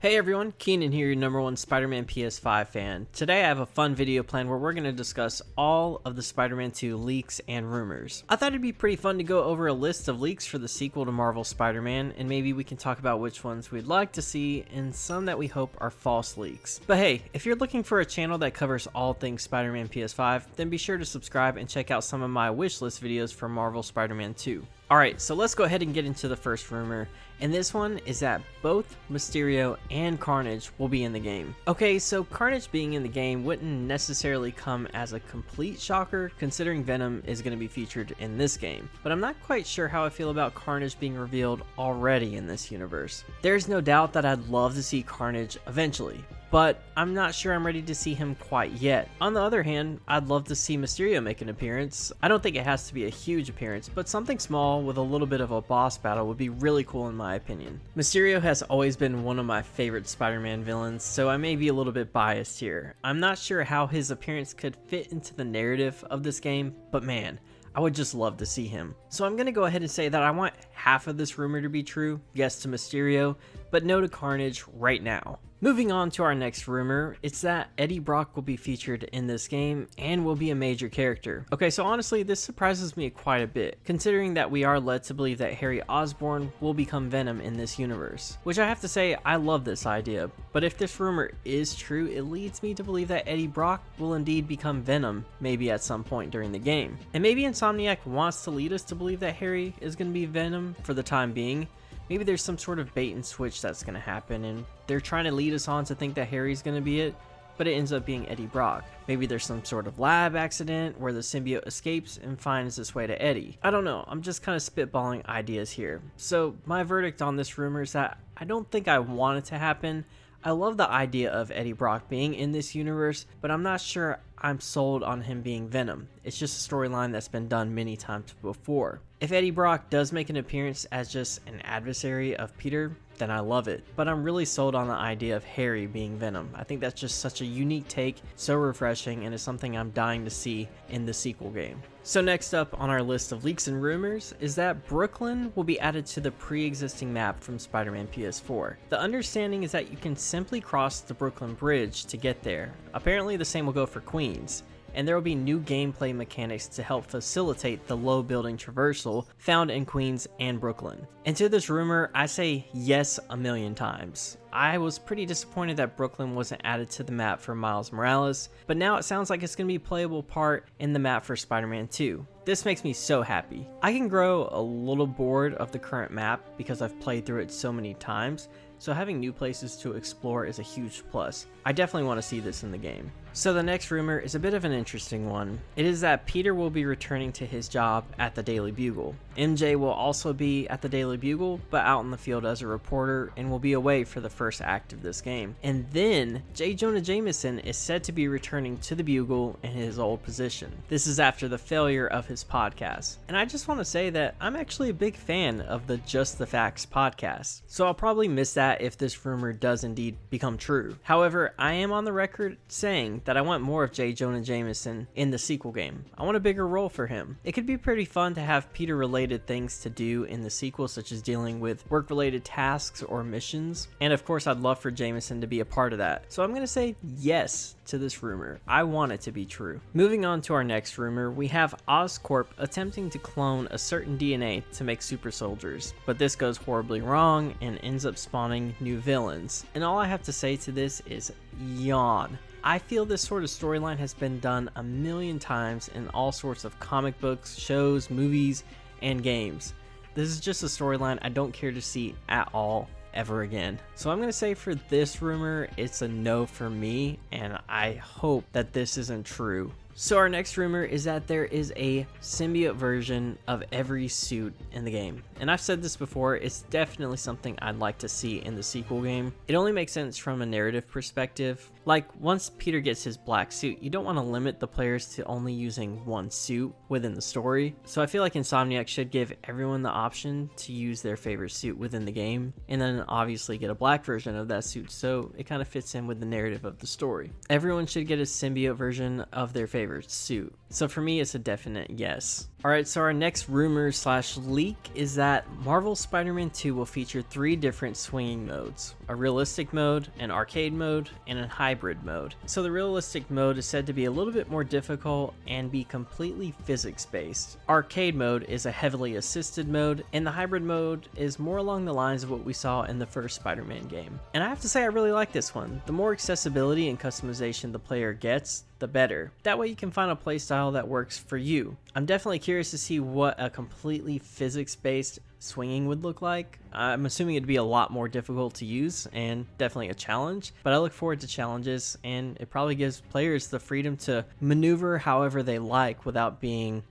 Hey everyone, Keenan here, your #1 Spider-Man PS5 fan. Today I have a fun video planned where we're going to discuss all of the Spider-Man 2 leaks and rumors. I thought it'd be pretty fun to go over a list of leaks for the sequel to Marvel Spider-Man, and maybe we can talk about which ones we'd like to see and some that we hope are false leaks. But hey, if you're looking for a channel that covers all things Spider-Man PS5, then be sure to subscribe and check out some of my wishlist videos for Marvel Spider-Man 2. Alright, so let's go ahead and get into the first rumor, and this one is that both Mysterio and Carnage will be in the game. Okay, so Carnage being in the game wouldn't necessarily come as a complete shocker, considering Venom is going to be featured in this game, but I'm not quite sure how I feel about Carnage being revealed already in this universe. There's no doubt that I'd love to see Carnage eventually, but I'm not sure I'm ready to see him quite yet. On the other hand, I'd love to see Mysterio make an appearance. I don't think it has to be a huge appearance, but something small with a little bit of a boss battle would be really cool in my opinion. Mysterio has always been one of my favorite Spider-Man villains, so I may be a little bit biased here. I'm not sure how his appearance could fit into the narrative of this game, but man, I would just love to see him. So I'm going to go ahead and say that I want half of this rumor to be true, yes to Mysterio, but no to Carnage right now. Moving on to our next rumor, it's that Eddie Brock will be featured in this game and will be a major character. Okay, so honestly, this surprises me quite a bit, considering that we are led to believe that Harry Osborn will become Venom in this universe. Which I have to say, I love this idea, but if this rumor is true, it leads me to believe that Eddie Brock will indeed become Venom, maybe at some point during the game. And maybe Insomniac wants to lead us to believe that Harry is going to be Venom for the time being. Maybe there's some sort of bait and switch that's going to happen, and they're trying to lead us on to think that Harry's going to be it, but it ends up being Eddie Brock. Maybe there's some sort of lab accident where the symbiote escapes and finds its way to Eddie. I don't know, I'm just kind of spitballing ideas here. So my verdict on this rumor is that I don't think I want it to happen. I love the idea of Eddie Brock being in this universe, but I'm not sure I'm sold on him being Venom. It's just a storyline that's been done many times before. If Eddie Brock does make an appearance as just an adversary of Peter, then I love it. But I'm really sold on the idea of Harry being Venom. I think that's just such a unique take, so refreshing, and is something I'm dying to see in the sequel game. So next up on our list of leaks and rumors is that Brooklyn will be added to the pre-existing map from Spider-Man PS4. The understanding is that you can simply cross the Brooklyn Bridge to get there. Apparently the same will go for Queens, and there will be new gameplay mechanics to help facilitate the low building traversal found in Queens and Brooklyn. And to this rumor, I say yes a million times. I was pretty disappointed that Brooklyn wasn't added to the map for Miles Morales, but now it sounds like it's going to be a playable part in the map for Spider-Man 2. This makes me so happy. I can grow a little bored of the current map because I've played through it so many times, so having new places to explore is a huge plus. I definitely want to see this in the game. So the next rumor is a bit of an interesting one. It is that Peter will be returning to his job at the Daily Bugle. MJ will also be at the Daily Bugle, but out in the field as a reporter, and will be away for the first act of this game. And then J. Jonah Jameson is said to be returning to the Bugle in his old position. This is after the failure of his podcast. And I just want to say that I'm actually a big fan of the Just the Facts podcast, so I'll probably miss that if this rumor does indeed become true. However, I am on the record saying that I want more of J. Jonah Jameson in the sequel game. I want a bigger role for him. It could be pretty fun to have Peter related things to do in the sequel, such as dealing with work related tasks or missions. And of course, I'd love for Jameson to be a part of that. So I'm going to say yes to this rumor. I want it to be true. Moving on to our next rumor, we have Oscorp attempting to clone a certain DNA to make super soldiers, but this goes horribly wrong and ends up spawning new villains. And all I have to say to this is yawn. I feel this sort of storyline has been done a million times in all sorts of comic books, shows, movies, and games. This is just a storyline I don't care to see at all ever again. So I'm going to say for this rumor, it's a no for me, and I hope that this isn't true. So our next rumor is that there is a symbiote version of every suit in the game. And I've said this before, it's definitely something I'd like to see in the sequel game. It only makes sense from a narrative perspective. Like, once Peter gets his black suit, you don't want to limit the players to only using one suit within the story. So I feel like Insomniac should give everyone the option to use their favorite suit within the game, and then obviously get a black version of that suit so it kind of fits in with the narrative of the story. Everyone should get a symbiote version of their favorite favorite suit. So for me, it's a definite yes. Alright, so our next rumor slash leak is that Marvel's Spider-Man 2 will feature 3 different swinging modes: a realistic mode, an arcade mode, and a hybrid mode. So the realistic mode is said to be a little bit more difficult and be completely physics based. Arcade mode is a heavily assisted mode, and the hybrid mode is more along the lines of what we saw in the first Spider-Man game. And I have to say, I really like this one. The more accessibility and customization the player gets, the better. That way you can find a playstyle that works for you. I'm definitely curious to see what a completely physics-based swinging would look like. I'm assuming it'd be a lot more difficult to use and definitely a challenge, but I look forward to challenges, and it probably gives players the freedom to maneuver however they like without being,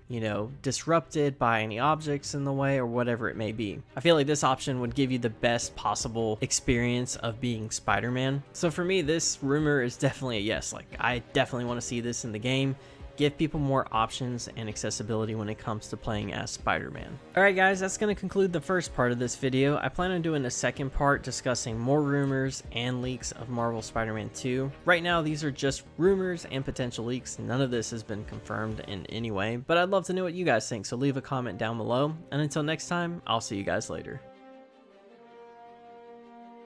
disrupted by any objects in the way or whatever it may be. I feel like this option would give you the best possible experience of being Spider-Man. So for me, this rumor is definitely a yes. Like, I definitely want to see this in the game. Give people more options and accessibility when it comes to playing as Spider-Man. Alright guys, that's going to conclude the first part of this video. I plan on doing a second part discussing more rumors and leaks of Marvel Spider-Man 2. Right now, these are just rumors and potential leaks. None of this has been confirmed in any way, but I'd love to know what you guys think, so leave a comment down below. And until next time, I'll see you guys later.